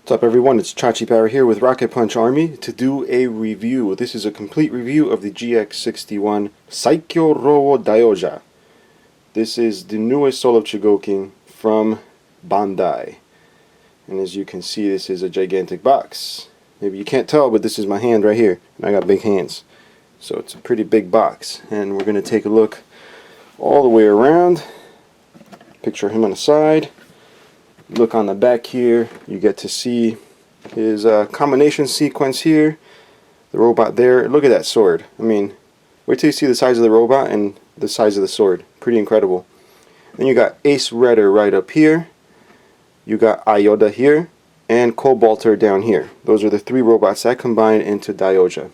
What's up everyone, it's Chachi Power here with Rocket Punch Army to do a review. This is a complete review of the GX-61 Saikyo Robo Daioja. This is the newest soul of Chogokin from Bandai. And as you can see, this is a gigantic box. Maybe you can't tell, but this is my hand right here. And I got big hands. So it's a pretty big box. And we're going to take a look all the way around. Picture him on the side. Look on the back here, you get to see his combination sequence here. The robot there. Look at that sword. I mean, wait till you see the size of the robot and the size of the sword. Pretty incredible. Then you got Aoiader right up here. You got Aoiader here. And Cobalter down here. Those are the three robots that combine into Daioja.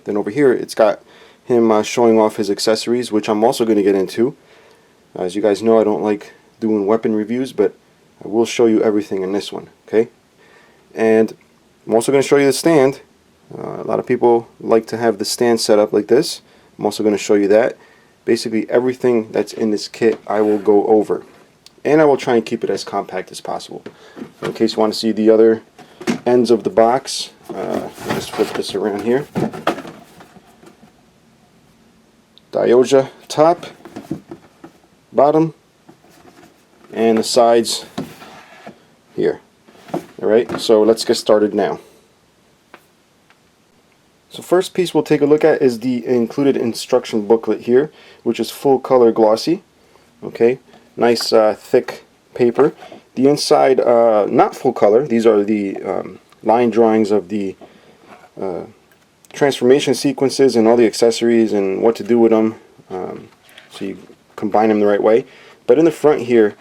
Then over here, it's got him showing off his accessories, which I'm also going to get into. As you guys know, I don't like doing weapon reviews, but I will show you everything in this one, okay? And I'm also going to show you the stand. A lot of people like to have the stand set up like this. I'm also going to show you that. Basically everything that's in this kit I will go over. And I will try and keep it as compact as possible. In case you want to see the other ends of the box, just flip this around here. Daioja top, bottom, and the sides here. Alright, so let's get started now. So first piece we'll take a look at is the included instruction booklet here, which is full color glossy. Okay, nice thick paper. The inside, not full color. These are the line drawings of the transformation sequences and all the accessories and what to do with them, so you combine them the right way. But in the front here,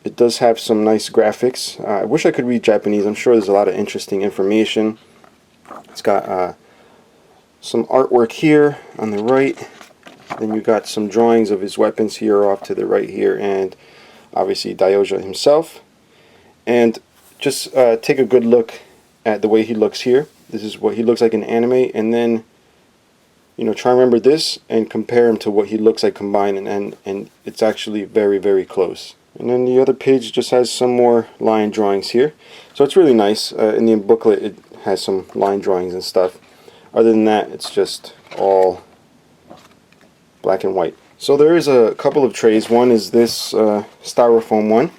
it does have some nice graphics. I wish I could read Japanese. I'm sure there's a lot of interesting information. It's got some artwork here on the right. Then you got some drawings of his weapons here off to the right here, and obviously Daioja himself. And just take a good look at the way he looks here. This is what he looks like in anime, and then try and remember this and compare him to what he looks like combined, and it's actually very, very close. And then the other page just has some more line drawings here. So it's really nice. In the booklet it has some line drawings and stuff. Other than that, it's just all black and white. So there is a couple of trays. One is this styrofoam one.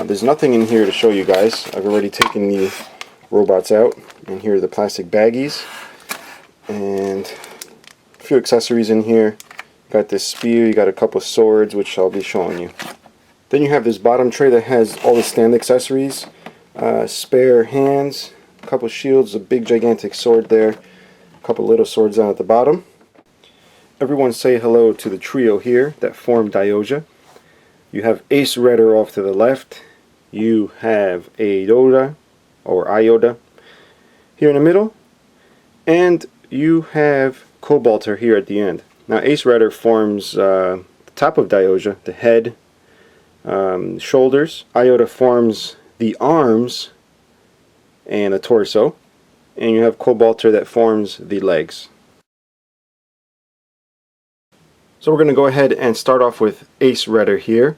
There's nothing in here to show you guys. I've already taken the robots out. And here are the plastic baggies. And a few accessories in here. Got this spear, you got a couple of swords, which I'll be showing you. Then you have this bottom tray that has all the stand accessories, spare hands, a couple shields, a big gigantic sword there, a couple little swords down at the bottom. Everyone say hello to the trio here that form Daioja. You have Aoiader off to the left. You have Aoiader or Aoiader here in the middle, and you have Cobalter here at the end. Now Aoiader forms the top of Daioja, the head, shoulders. Aoiader forms the arms and the torso, and you have Cobalter that forms the legs. So we're going to go ahead and start off with Aoiader here.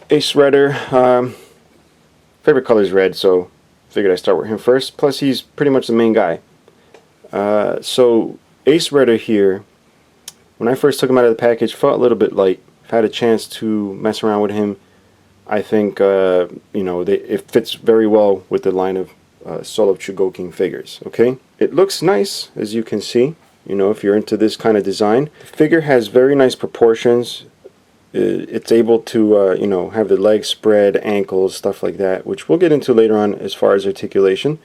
Aoiader, favorite color is red, so figured I'd start with him first. Plus he's pretty much the main guy. So Aoiader here, when I first took him out of the package, felt a little bit light. I've had a chance to mess around with him. I think it fits very well with the line of Soul of Chogokin figures. Okay, it looks nice, as you can see. If you're into this kind of design, the figure has very nice proportions. It's able to have the legs spread, ankles, stuff like that, which we'll get into later on as far as articulation.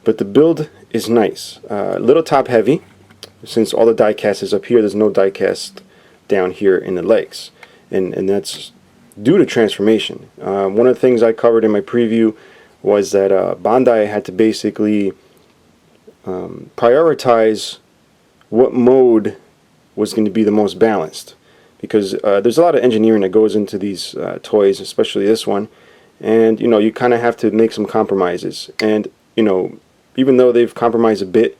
But the build is nice. A little top heavy, since all the die cast is up here. There's no die cast down here in the legs, and that's due to transformation. One of the things I covered in my preview was that Bandai had to basically prioritize what mode was going to be the most balanced, because there's a lot of engineering that goes into these toys, especially this one, and you kind of have to make some compromises. And even though they've compromised a bit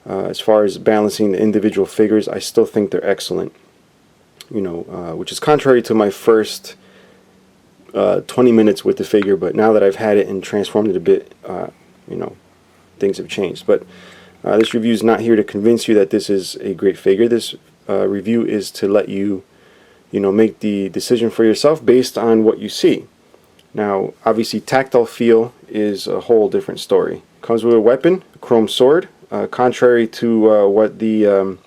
as far as balancing the individual figures, I still think they're excellent. Which is contrary to my first 20 minutes with the figure, but now that I've had it and transformed it a bit, you know, things have changed. But this review is not here to convince you that this is a great figure. This review is to let you, you know, make the decision for yourself based on what you see. Now, obviously, tactile feel is a whole different story. Comes with a weapon, a chrome sword. Contrary to what the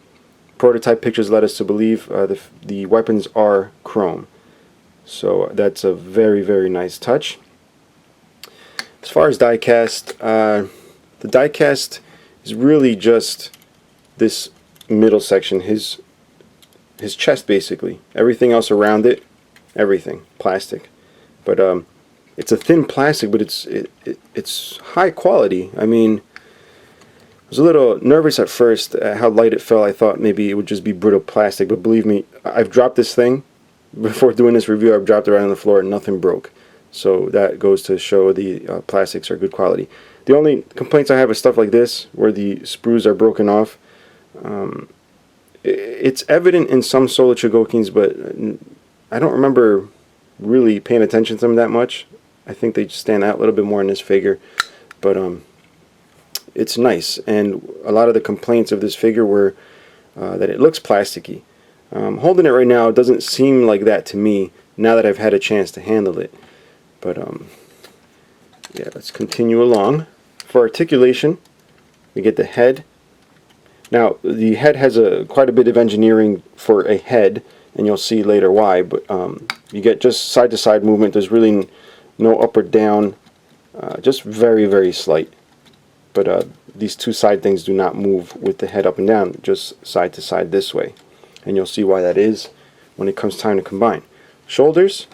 prototype pictures led us to believe, the weapons are chrome. So that's a very, very nice touch. As far as diecast, the diecast is really just this middle section, his chest basically. Everything else around it, everything plastic. But it's a thin plastic, but it's high quality. I mean, I was a little nervous at first at how light it felt. I thought maybe it would just be brittle plastic, but believe me, I've dropped this thing. Before doing this review, I've dropped it right on the floor and nothing broke. So that goes to show the plastics are good quality. The only complaints I have is stuff like this, where the sprues are broken off. It's evident in some Solar Chogokins, but I don't remember really paying attention to them that much. I think they just stand out a little bit more in this figure. But it's nice, and a lot of the complaints of this figure were that it looks plasticky. Holding it right now, it doesn't seem like that to me now that I've had a chance to handle it. But yeah, let's continue along. For articulation, we get the head. Now, the head has quite a bit of engineering for a head, and you'll see later why. But you get just side-to-side movement. There's really no up or down, just very, very slight. But these two side things do not move with the head up and down, just side to side this way. And you'll see why that is when it comes time to combine. Shoulders,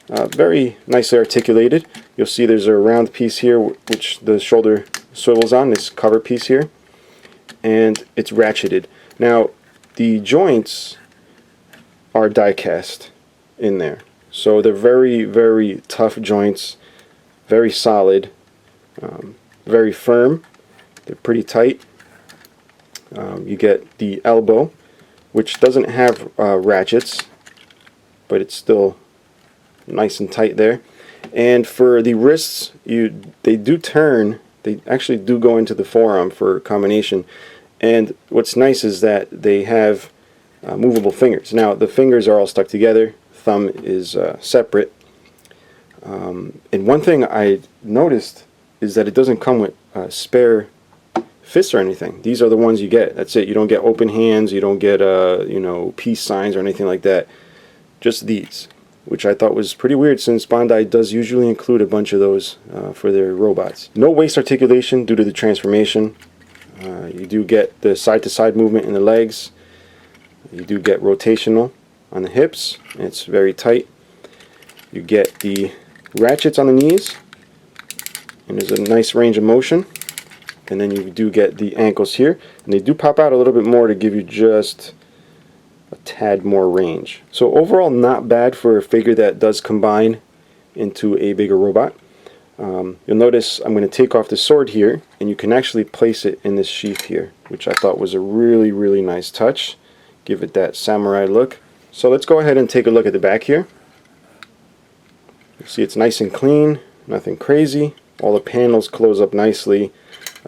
very nicely articulated. You'll see there's a round piece here which the shoulder swivels on, this cover piece here, and it's ratcheted. Now the joints are die cast in there, so they're very, very tough joints, very solid, very firm. They're pretty tight. You get the elbow, which doesn't have ratchets, but it's still nice and tight there. And for the wrists, they do turn. They actually do go into the forearm for combination. And what's nice is that they have movable fingers. Now the fingers are all stuck together. Thumb is separate. And one thing I noticed is that it doesn't come with spare fists or anything. These are the ones you get. That's it. You don't get open hands. You don't get you know, peace signs or anything like that. Just these, which I thought was pretty weird since Bandai does usually include a bunch of those for their robots. No waist articulation due to the transformation. You do get the side-to-side movement in the legs. You do get rotational on the hips. It's very tight. You get the ratchets on the knees, and there's a nice range of motion. And then you do get the ankles here, and they do pop out a little bit more to give you just a tad more range. So overall, not bad for a figure that does combine into a bigger robot. You'll notice I'm going to take off the sword here, and you can actually place it in this sheath here, which I thought was a really, really nice touch. Give it that samurai look. So let's go ahead and take a look at the back here. You see it's nice and clean, nothing crazy. All the panels close up nicely.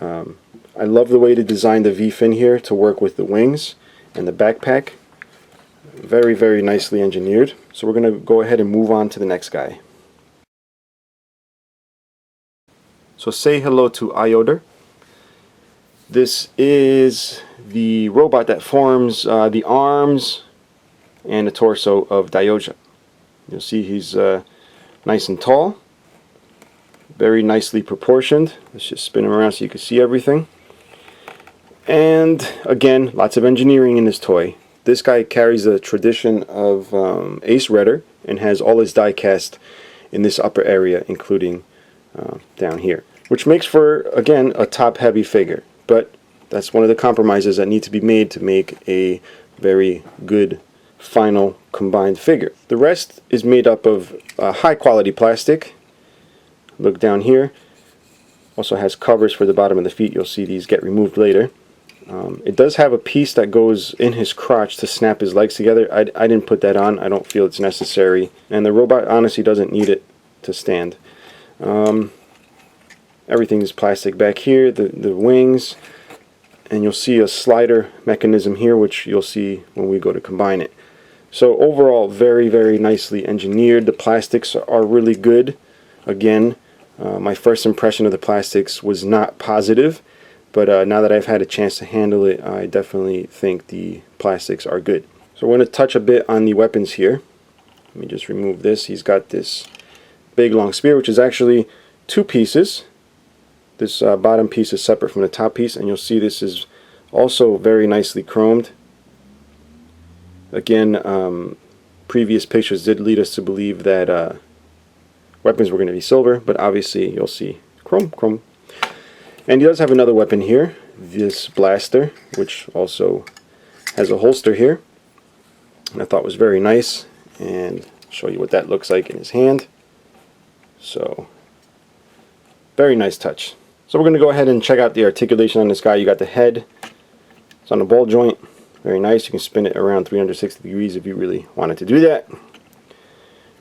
I love the way they designed the V-fin here to work with the wings and the backpack. Very, very nicely engineered. So we're going to go ahead and move on to the next guy. So say hello to Aoiader. This is the robot that forms the arms and the torso of Daioja. You'll see he's nice and tall. Very nicely proportioned. Let's just spin him around so you can see everything. And again, lots of engineering in this toy. This guy carries the tradition of Ace Redder and has all his die cast in this upper area, including down here, which makes for, again, a top heavy figure. But that's one of the compromises that need to be made to make a very good final combined figure. The rest is made up of high quality plastic. Look down here. Also has covers for the bottom of the feet. You'll see these get removed later. It does have a piece that goes in his crotch to snap his legs together. I didn't put that on. I don't feel it's necessary. And the robot honestly doesn't need it to stand. Everything is plastic back here, the wings. And you'll see a slider mechanism here, which you'll see when we go to combine it. So overall, very, very nicely engineered. The plastics are really good. Again, my first impression of the plastics was not positive. But now that I've had a chance to handle it, I definitely think the plastics are good. So we're going to touch a bit on the weapons here. Let me just remove this. He's got this big long spear, which is actually two pieces. This bottom piece is separate from the top piece, and you'll see this is also very nicely chromed. Again, previous pictures did lead us to believe that weapons were going to be silver, but obviously you'll see chrome. And he does have another weapon here, this blaster, which also has a holster here, and I thought was very nice, and I'll show you what that looks like in his hand. So, very nice touch. So we're going to go ahead and check out the articulation on this guy. You got the head, it's on a ball joint, very nice. You can spin it around 360 degrees if you really wanted to do that.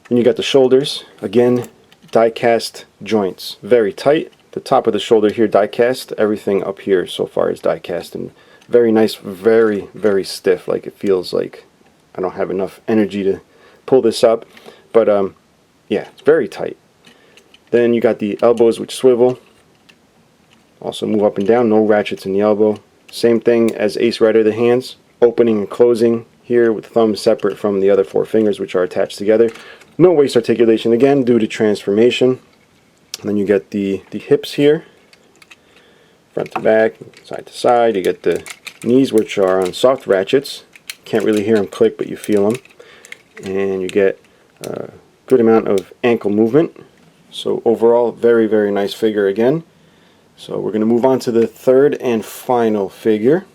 Then you got the shoulders, again, die cast joints, very tight. The top of the shoulder here die cast, everything up here so far is die cast, and very nice, very, very stiff. Like, it feels like I don't have enough energy to pull this up, but yeah, it's very tight. Then you got the elbows, which swivel, also move up and down, no ratchets in the elbow. Same thing as Aoiader, the hands, opening and closing here with thumbs separate from the other four fingers, which are attached together. No waist articulation, again, due to transformation. And then you get the hips here, front to back, side to side. You get the knees, which are on soft ratchets. Can't really hear them click, but you feel them. And you get a good amount of ankle movement. So overall, very, very nice figure again. So we're going to move on to the third and final figure.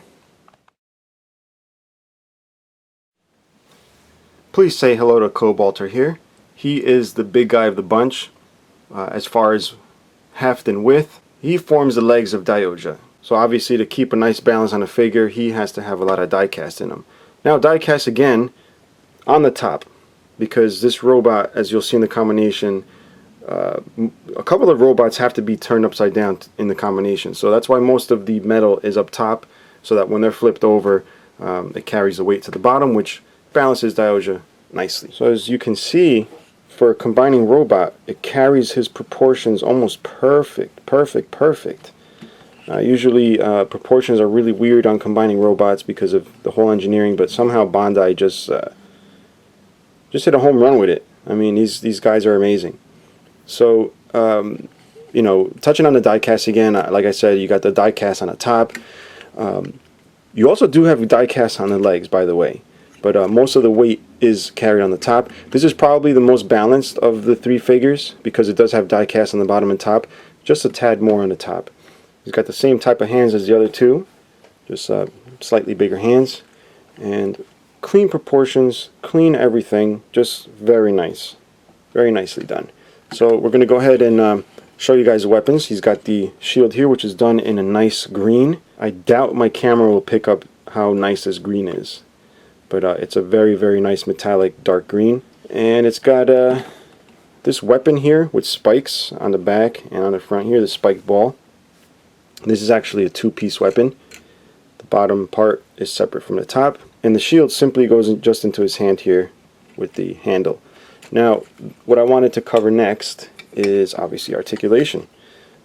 Please say hello to Cobalter here. He is the big guy of the bunch. As far as heft and width, he forms the legs of Daioja. So obviously, to keep a nice balance on a figure, he has to have a lot of die cast in him. Now, die cast again on the top, because this robot, as you'll see in the combination, a couple of robots have to be turned upside down in the combination. So that's why most of the metal is up top, so that when they're flipped over, it carries the weight to the bottom, which balances Daioja nicely. So as you can see, for a combining robot, it carries his proportions almost perfect. Usually proportions are really weird on combining robots because of the whole engineering, but somehow Bandai just hit a home run with it. I mean, these guys are amazing. So, you know, touching on the die cast again, like I said, you got the die cast on the top. You also do have die cast on the legs, by the way. But most of the weight is carried on the top. This is probably the most balanced of the three figures because it does have die cast on the bottom and top, just a tad more on the top. He's got the same type of hands as the other two, just slightly bigger hands, and clean proportions, clean everything, just very nice, very nicely done. So we're going to go ahead and show you guys the weapons. He's got the shield here, which is done in a nice green. I doubt my camera will pick up how nice this green is. But it's a very, very nice metallic dark green. And it's got this weapon here with spikes on the back and on the front here, the spiked ball. This is actually a two-piece weapon. The bottom part is separate from the top. And the shield simply goes just into his hand here with the handle. Now, what I wanted to cover next is obviously articulation.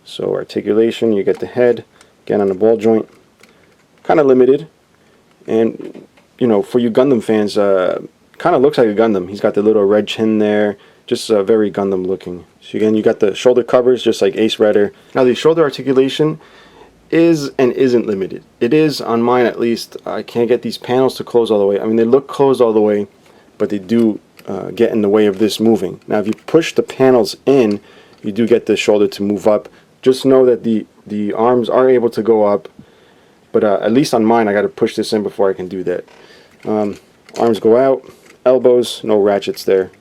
So articulation, you get the head, again on the ball joint. Kind of limited. And you know, for you Gundam fans, kind of looks like a Gundam. He's got the little red chin there, just very Gundam looking. So again, you got the shoulder covers, just like Aoiader. Now the shoulder articulation is and isn't limited. It is, on mine at least. I can't get these panels to close all the way. I mean, they look closed all the way, but they do get in the way of this moving. Now if you push the panels in, you do get the shoulder to move up. Just know that the arms are able to go up, but at least on mine, I got to push this in before I can do that. Arms go out, elbows, no ratchets there.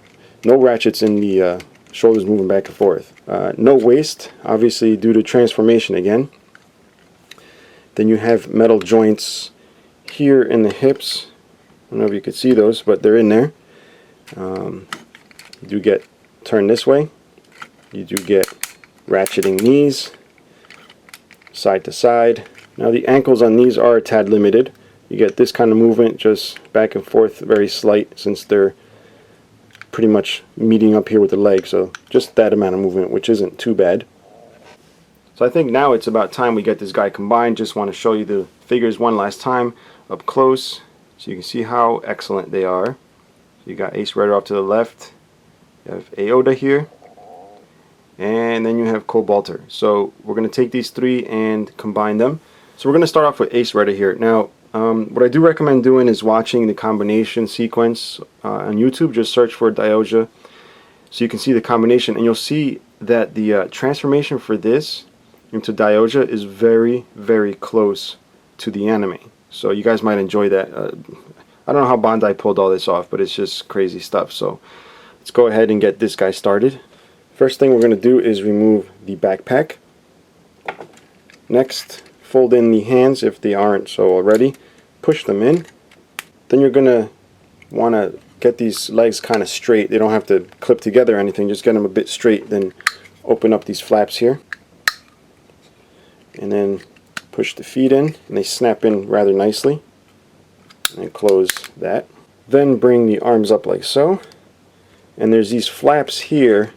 No ratchets in the shoulders moving back and forth. No waist, obviously due to transformation again. Then you have metal joints here in the hips. I don't know if you could see those, but they're in there. You do get turned this way. You do get ratcheting knees, side to side. Now the ankles on these are a tad limited. You get this kind of movement, just back and forth, very slight, since they're pretty much meeting up here with the leg. So just that amount of movement, which isn't too bad. So I think now it's about time we get this guy combined. Just want to show you the figures one last time up close, so you can see how excellent they are. So you got Aoiader off to the left. You have Aoiader here. And then you have Cobalter. So we're going to take these three and combine them. So we're going to start off with Aoiader here. Now, what I do recommend doing is watching the combination sequence on YouTube. Just search for Daioja so you can see the combination, and you'll see that the transformation for this into Daioja is very, very close to the anime. So you guys might enjoy that. I don't know how Bandai pulled all this off, but it's just crazy stuff. So let's go ahead and get this guy started. First thing we're going to do is remove the backpack. Next, fold in the hands if they aren't so already. Push them in. Then you're going to want to get these legs kind of straight. They don't have to clip together or anything. Just get them a bit straight. Then open up these flaps here. And then push the feet in, and they snap in rather nicely. And close that. Then bring the arms up like so. And there's these flaps here.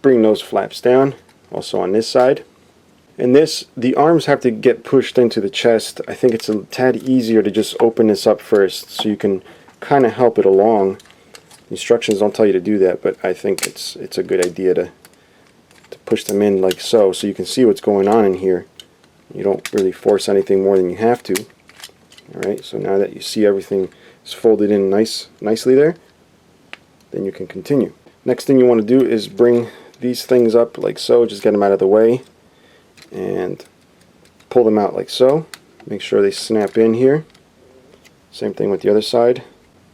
Bring those flaps down, also on this side. And this, the arms have to get pushed into the chest. I think it's a tad easier to just open this up first, so you can kind of help it along. Instructions don't tell you to do that, but I think it's a good idea to push them in like so you can see what's going on in here. You don't really force anything more than you have to. Alright, so now that you see everything is folded in nicely there, then you can continue. Next thing you want to do is bring these things up like so. Just get them out of the way and pull them out like so. Make sure they snap in here. Same thing with the other side.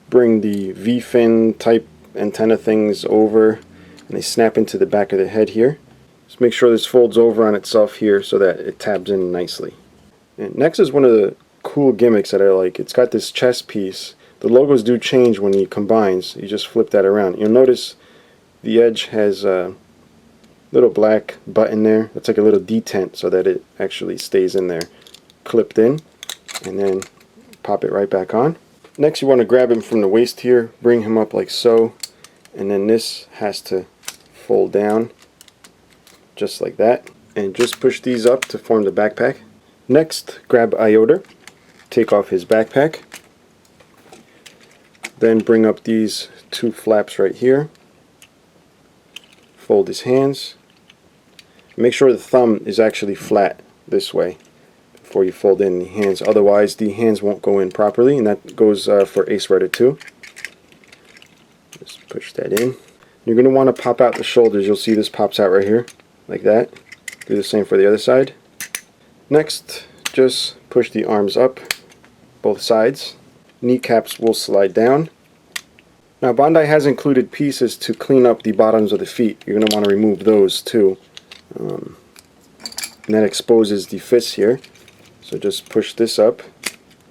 Bring the V-fin type antenna things over, and they snap into the back of the head here. Just make sure this folds over on itself here so that it tabs in nicely. And next is one of the cool gimmicks that I like. It's got this chest piece. The logos do change when he combines. You just flip that around. You'll notice the edge has a little black button there. That's like a little detent so that it actually stays in there, clipped in, and then pop it right back on. Next you want to grab him from the waist here, bring him up like so, and then this has to fold down just like that, and just push these up to form the backpack. Next, grab Aoiader, take off his backpack, then bring up these two flaps right here, fold his hands, make sure the thumb is actually flat this way before you fold in the hands, otherwise the hands won't go in properly, and that goes for Aoiader too. Just push that in. You're going to want to pop out the shoulders. You'll see this pops out right here like that. Do the same for the other side. Next, just push the arms up both sides. Kneecaps will slide down. Now Bandai has included pieces to clean up the bottoms of the feet. You're going to want to remove those too. And that exposes the fists here. So just push this up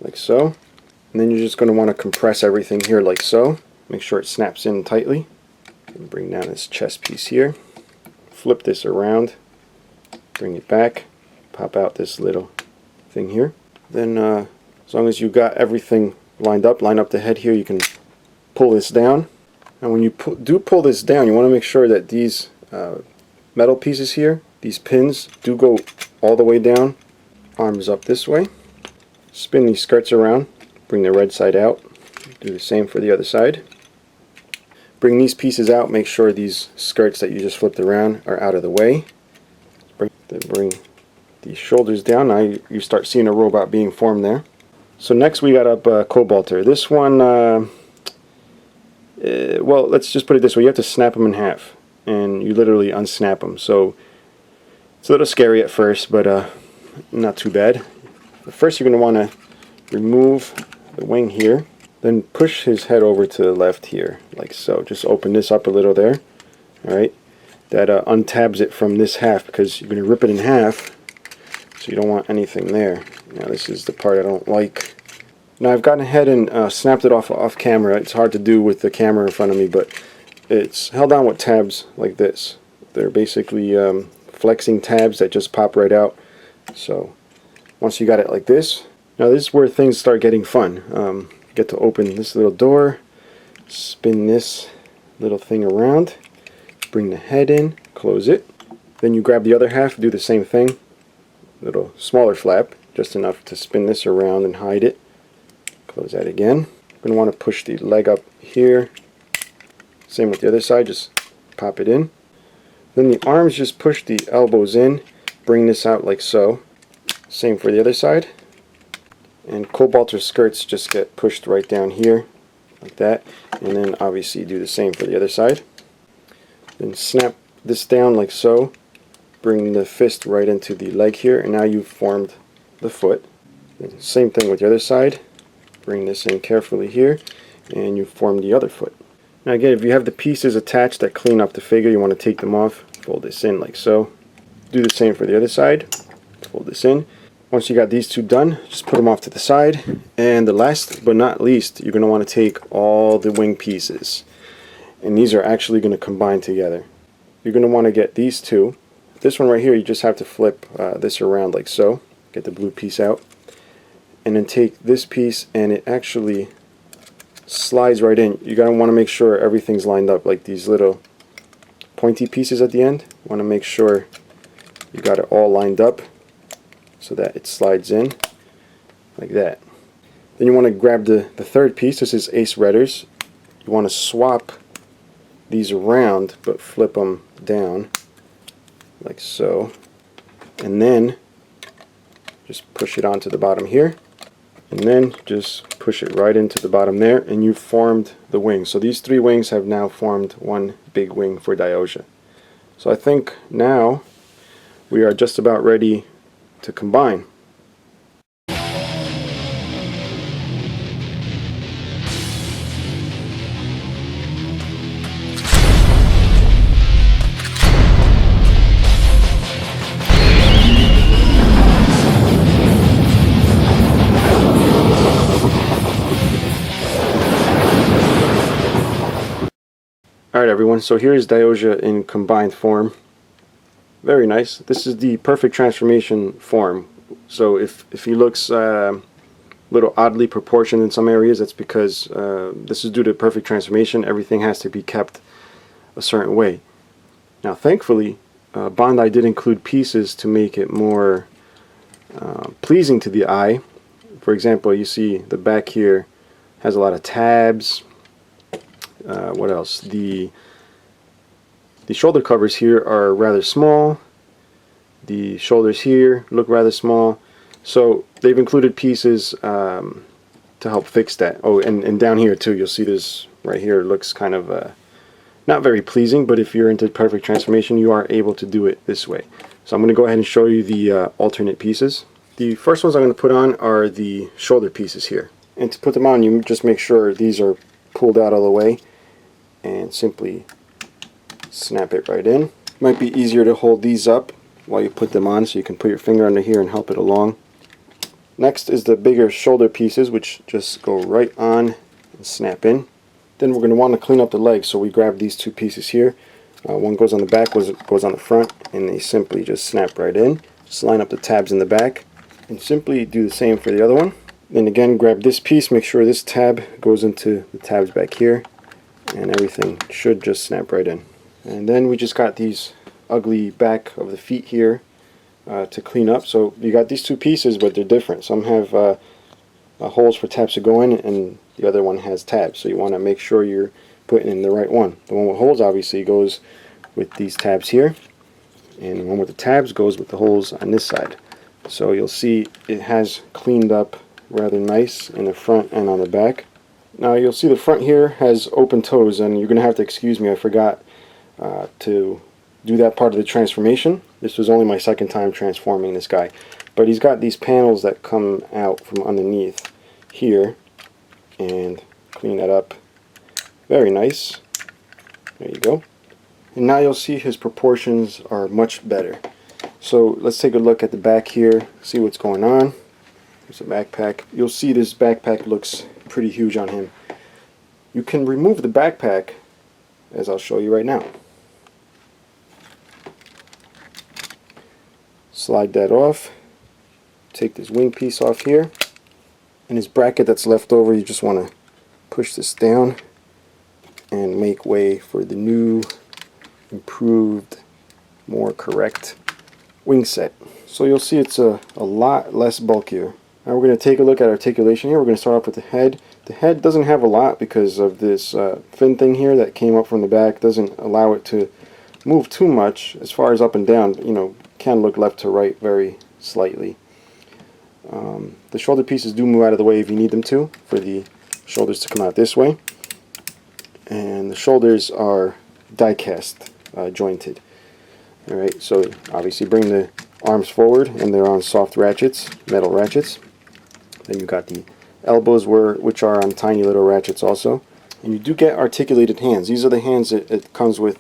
like so. And then you're just going to want to compress everything here like so. Make sure it snaps in tightly. And bring down this chest piece here. Flip this around. Bring it back. Pop out this little thing here. Then as long as you got everything lined up, line up the head here, you can pull this down. And when you do pull this down, you want to make sure that these metal pieces here, these pins, do go all the way down. Arms up this way. Spin these skirts around. Bring the red side out. Do the same for the other side. Bring these pieces out. Make sure these skirts that you just flipped around are out of the way. Bring these shoulders down. Now you start seeing a robot being formed there. So next we got up Cobalter. This one, well, let's just put it this way. You have to snap them in half, and you literally unsnap them. So it's a little scary at first, but not too bad. But first you're going to want to remove the wing here. Then push his head over to the left here, like so. Just open this up a little there. Alright. That untabs it from this half, because you're going to rip it in half. So So you don't want anything there. Now this is the part I don't like. Now I've gotten ahead and snapped it off camera. It's hard to do with the camera in front of me, but it's held on with tabs like this. They're basically flexing tabs that just pop right out. So once you got it like this, now this is where things start getting fun. You get to open this little door, spin this little thing around, bring the head in, close it. Then you grab the other half, do the same thing. Little smaller flap, just enough to spin this around and hide it. Close that again. You're going to want to push the leg up here. Same with the other side, just pop it in. Then the arms, just push the elbows in, bring this out like so. Same for the other side. And Cobalter skirts just get pushed right down here, like that. And then obviously do the same for the other side. Then snap this down like so. Bring the fist right into the leg here, and now you've formed the foot. And same thing with the other side. Bring this in carefully here, and you form the other foot. Now again, if you have the pieces attached that clean up the figure, you want to take them off, fold this in like so. Do the same for the other side, fold this in. Once you got these two done, just put them off to the side. And the last but not least, you're going to want to take all the wing pieces. And these are actually going to combine together. You're going to want to get these two. This one right here, you just have to flip this around like so. Get the blue piece out. And then take this piece, and it actually slides right in. You're going to want to make sure everything's lined up, like these little pointy pieces at the end. You want to make sure you got it all lined up so that it slides in like that. Then you want to grab the third piece. This is Ace Redders. You want to swap these around but flip them down like so, and then just push it onto the bottom here, and then just push it right into the bottom there, and you've formed the wings. So these three wings have now formed one big wing for Daioja. So I think now we are just about ready to combine. Alright everyone, so here is Daioja in combined form. Very nice. This is the perfect transformation form. So if he looks a little oddly proportioned in some areas, that's because this is due to perfect transformation. Everything has to be kept a certain way. Now thankfully, Bandai did include pieces to make it more pleasing to the eye. For example, you see the back here has a lot of tabs. What else? The shoulder covers here are rather small. The shoulders here look rather small. So they've included pieces to help fix that. Oh, and down here too, you'll see this right here looks kind of not very pleasing, but if you're into perfect transformation, you are able to do it this way. So I'm going to go ahead and show you the alternate pieces. The first ones I'm going to put on are the shoulder pieces here. And to put them on, you just make sure these are pulled out all the way, and simply snap it right in. Might be easier to hold these up while you put them on, so you can put your finger under here and help it along. Next is the bigger shoulder pieces, which just go right on and snap in. Then we're going to want to clean up the legs, so we grab these two pieces here. One goes on the back, one goes on the front, and they simply just snap right in. Just line up the tabs in the back, and simply do the same for the other one. Then again, grab this piece, make sure this tab goes into the tabs back here, and everything should just snap right in. And then we just got these ugly back of the feet here to clean up. So you got these two pieces, but they're different. Some have holes for tabs to go in, and the other one has tabs. So you want to make sure you're putting in the right one. The one with holes obviously goes with these tabs here, and the one with the tabs goes with the holes on this side. So you'll see it has cleaned up rather nice in the front and on the back. Now you'll see the front here has open toes, and you're going to have to excuse me, I forgot to do that part of the transformation. This was only my second time transforming this guy. But he's got these panels that come out from underneath here, and clean that up. Very nice. There you go. And now you'll see his proportions are much better. So let's take a look at the back here, see what's going on. There's a backpack. You'll see this backpack looks pretty huge on him. You can remove the backpack, as I'll show you right now. Slide that off. Take this wing piece off here. And his bracket that's left over, you just want to push this down and make way for the new, improved, more correct wing set. So you'll see it's a lot less bulkier. Now we're going to take a look at articulation here. We're going to start off with the head. The head doesn't have a lot because of this fin thing here that came up from the back. Doesn't allow it to move too much. As far as up and down, you know, can look left to right very slightly. The shoulder pieces do move out of the way if you need them to, for the shoulders to come out this way. And the shoulders are die cast, jointed. Alright, so obviously bring the arms forward, and they're on soft ratchets, metal ratchets. Then you got the elbows, which are on tiny little ratchets also. And you do get articulated hands. These are the hands that it comes with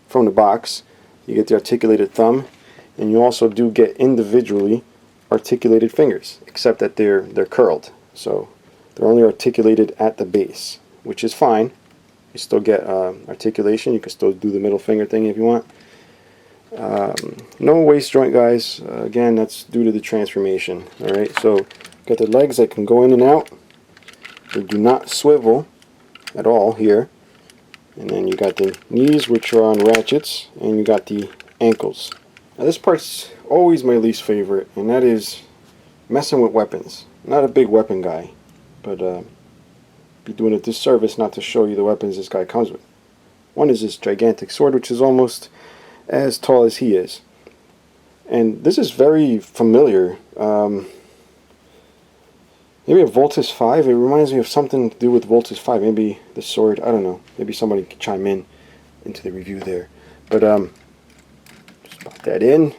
from the box. You get the articulated thumb, and you also do get individually articulated fingers, except that they're curled. So they're only articulated at the base, which is fine. You still get articulation. You can still do the middle finger thing if you want. No waist joint, guys. Again, that's due to the transformation. Alright, so got the legs that can go in and out. They do not swivel at all here. And then you got the knees, which are on ratchets, and you got the ankles. Now this part's always my least favorite, and that is messing with weapons. I'm not a big weapon guy, but be doing a disservice not to show you the weapons this guy comes with. One is this gigantic sword, which is almost as tall as he is. And this is very familiar. Maybe a Voltus 5. It reminds me of something to do with Voltus 5. Maybe the sword. I don't know. Maybe somebody can chime in into the review there. But just pop that in.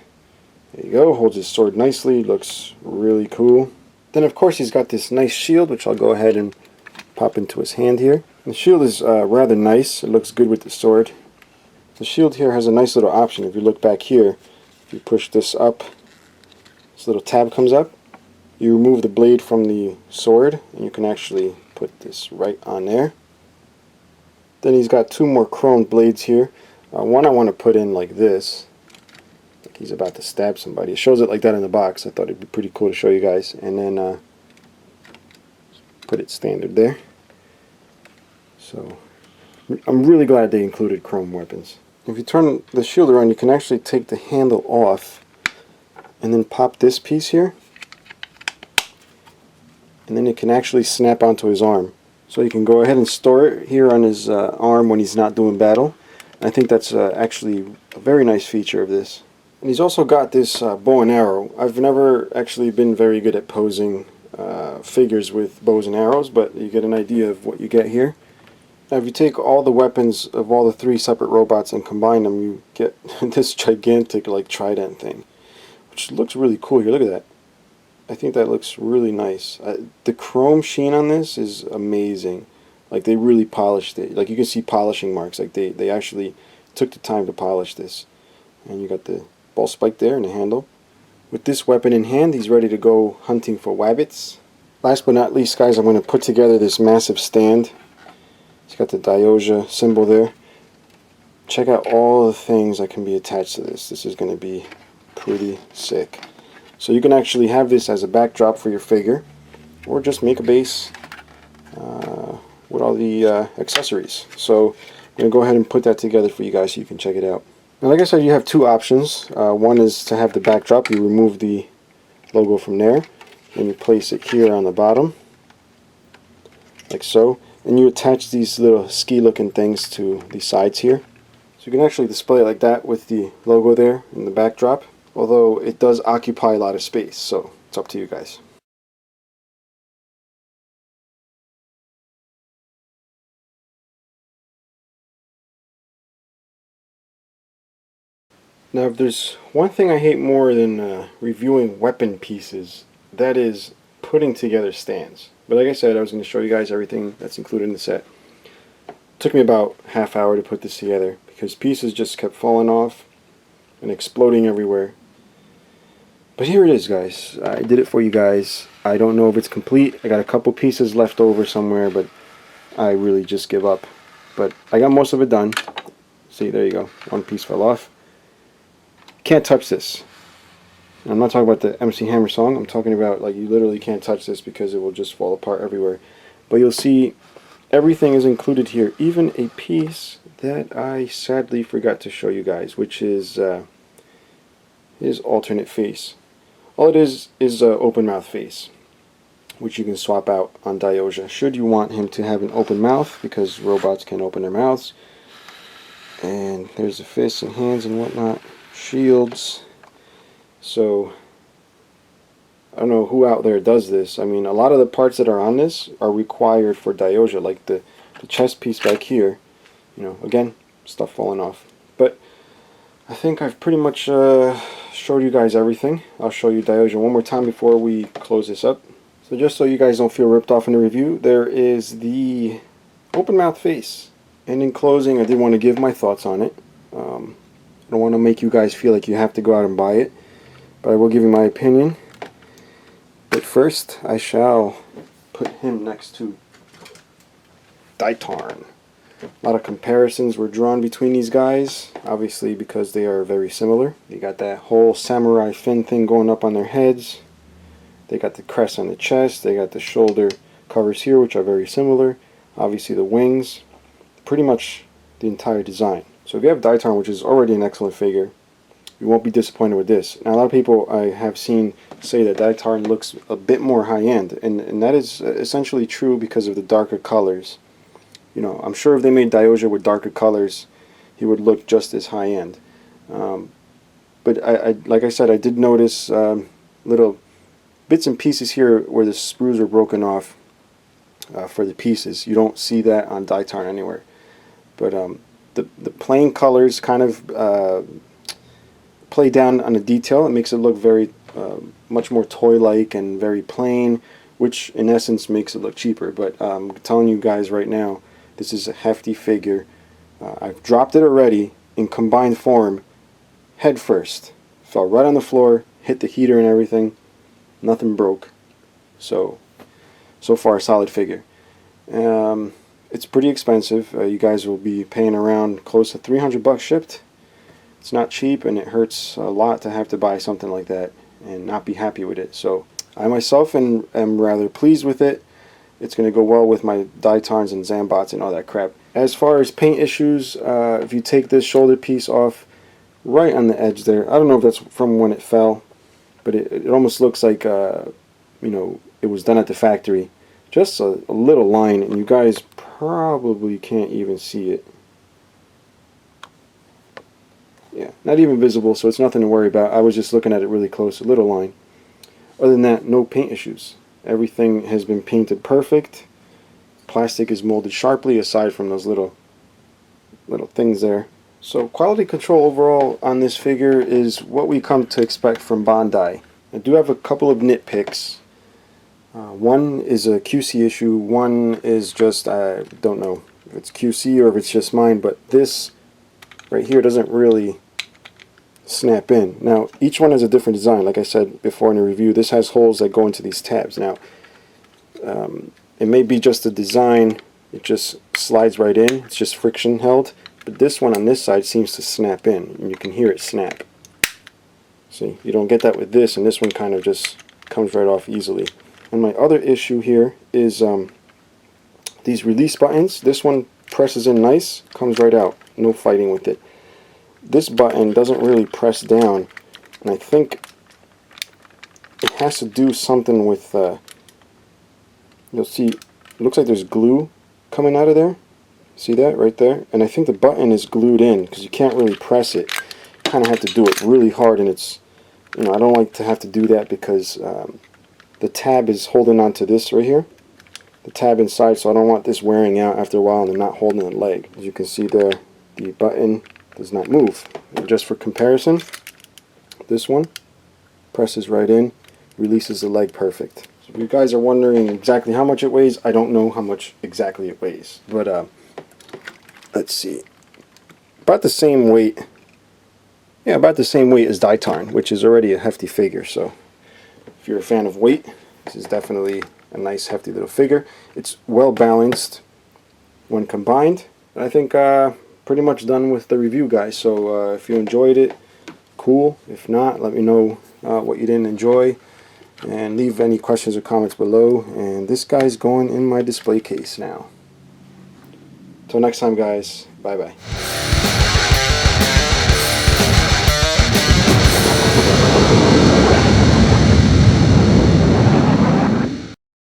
There you go. Holds his sword nicely. Looks really cool. Then of course he's got this nice shield, which I'll go ahead and pop into his hand here. The shield is rather nice. It looks good with the sword. The shield here has a nice little option. If you look back here, if you push this up, this little tab comes up. You remove the blade from the sword, and you can actually put this right on there. Then he's got two more chrome blades here. One I want to put in like this. Like he's about to stab somebody. It shows it like that in the box. I thought it'd be pretty cool to show you guys. And then put it standard there. So I'm really glad they included chrome weapons. If you turn the shield around, you can actually take the handle off and then pop this piece here. And then it can actually snap onto his arm. So you can go ahead and store it here on his arm when he's not doing battle. And I think that's actually a very nice feature of this. And he's also got this bow and arrow. I've never actually been very good at posing figures with bows and arrows, but you get an idea of what you get here. Now if you take all the weapons of all the three separate robots and combine them, you get this gigantic like trident thing, which looks really cool here. Look at that. I think that looks really nice. The chrome sheen on this is amazing. Like they really polished it. Like you can see polishing marks. Like they actually took the time to polish this. And you got the ball spike there and the handle. With this weapon in hand, he's ready to go hunting for wabbits. Last but not least, guys, I'm going to put together this massive stand. It's got the Daioja symbol there. Check out all the things that can be attached to this. This is going to be pretty sick. So you can actually have this as a backdrop for your figure, or just make a base with all the accessories. So I'm going to go ahead and put that together for you guys so you can check it out. Now, like I said, you have two options. One is to have the backdrop. You remove the logo from there, and you place it here on the bottom, like so. And you attach these little ski looking things to the sides here. So you can actually display it like that with the logo there in the backdrop. Although it does occupy a lot of space, so it's up to you guys. Now if there's one thing I hate more than reviewing weapon pieces, that is putting together stands. But like I said, I was going to show you guys everything that's included in the set. It took me about half hour to put this together because pieces just kept falling off and exploding everywhere. But here it is, guys. I did it for you guys. I don't know if it's complete. I got a couple pieces left over somewhere, but I really just give up. But I got most of it done. See, there you go. One piece fell off. Can't touch this. And I'm not talking about the MC Hammer song. I'm talking about, like, you literally can't touch this because it will just fall apart everywhere. But you'll see everything is included here. Even a piece that I sadly forgot to show you guys, which is his alternate face. All it is an open mouth face, which you can swap out on Daioja should you want him to have an open mouth, because robots can open their mouths. And there's the fists and hands and whatnot, shields. So I don't know who out there does this. I mean, a lot of the parts that are on this are required for Daioja, like the chest piece back here. You know, again, stuff falling off. But I think I've pretty much showed you guys everything. I'll show you Daioja one more time before we close this up. So just so you guys don't feel ripped off in the review, there is the open mouth face. And in closing, I did want to give my thoughts on it. I don't want to make you guys feel like you have to go out and buy it, but I will give you my opinion. But first, I shall put him next to Daitarn. A lot of comparisons were drawn between these guys, obviously because they are very similar. They got that whole samurai fin thing going up on their heads. They got the crest on the chest. They got the shoulder covers here, which are very similar. Obviously the wings. Pretty much the entire design. So if you have Daitarn, which is already an excellent figure, you won't be disappointed with this. Now, a lot of people I have seen say that Daitarn looks a bit more high-end, and that is essentially true because of the darker colors. You know, I'm sure if they made Daioja with darker colors, he would look just as high-end. But I, like I said, I did notice little bits and pieces here where the screws are broken off for the pieces. You don't see that on Daitarn anywhere. But the plain colors kind of play down on the detail. It makes it look very much more toy-like and very plain, which in essence makes it look cheaper. But I'm telling you guys right now, this is a hefty figure. I've dropped it already in combined form, head first. Fell right on the floor, hit the heater and everything. Nothing broke. So far a solid figure. It's pretty expensive. You guys will be paying around close to $300 shipped. It's not cheap, and it hurts a lot to have to buy something like that and not be happy with it. So I myself am rather pleased with it. It's going to go well with my Daitarns and Zambots and all that crap. As far as paint issues, if you take this shoulder piece off right on the edge there, I don't know if that's from when it fell, but it almost looks like you know, it was done at the factory. Just a little line, and you guys probably can't even see it. Yeah, not even visible, so it's nothing to worry about. I was just looking at it really close, a little line. Other than that, no paint issues. Everything has been painted perfect. Plastic is molded sharply, aside from those little things there. So quality control overall on this figure is what we come to expect from Bandai. I do have a couple of nitpicks. One is a QC issue, one is just, I don't know if it's QC or if it's just mine, but this right here doesn't really snap in. Now, each one has a different design. Like I said before in the review, this has holes that go into these tabs. Now, it may be just the design, it just slides right in, it's just friction held, but this one on this side seems to snap in, and you can hear it snap. See, you don't get that with this, and this one kind of just comes right off easily. And my other issue here is these release buttons. This one presses in nice, comes right out, no fighting with it. This button doesn't really press down, and I think it has to do something with, you'll see, it looks like there's glue coming out of there. See that right there? And I think the button is glued in because you can't really press it. You kind of have to do it really hard, and it's, you know, I don't like to have to do that because the tab is holding onto this right here, the tab inside, so I don't want this wearing out after a while and not holding the leg. As you can see there, the button does not move. And just for comparison, this one presses right in, releases the leg perfect. So if you guys are wondering exactly how much it weighs, I don't know how much exactly it weighs, but let's see, about the same weight Yeah, about the same weight as Daitarn, which is already a hefty figure. So if you're a fan of weight, this is definitely a nice hefty little figure. It's well balanced when combined. I think pretty much done with the review, guys. So if you enjoyed it, cool. If not, let me know what you didn't enjoy, and leave any questions or comments below. And this guy's going in my display case now. Till next time, guys. Bye bye.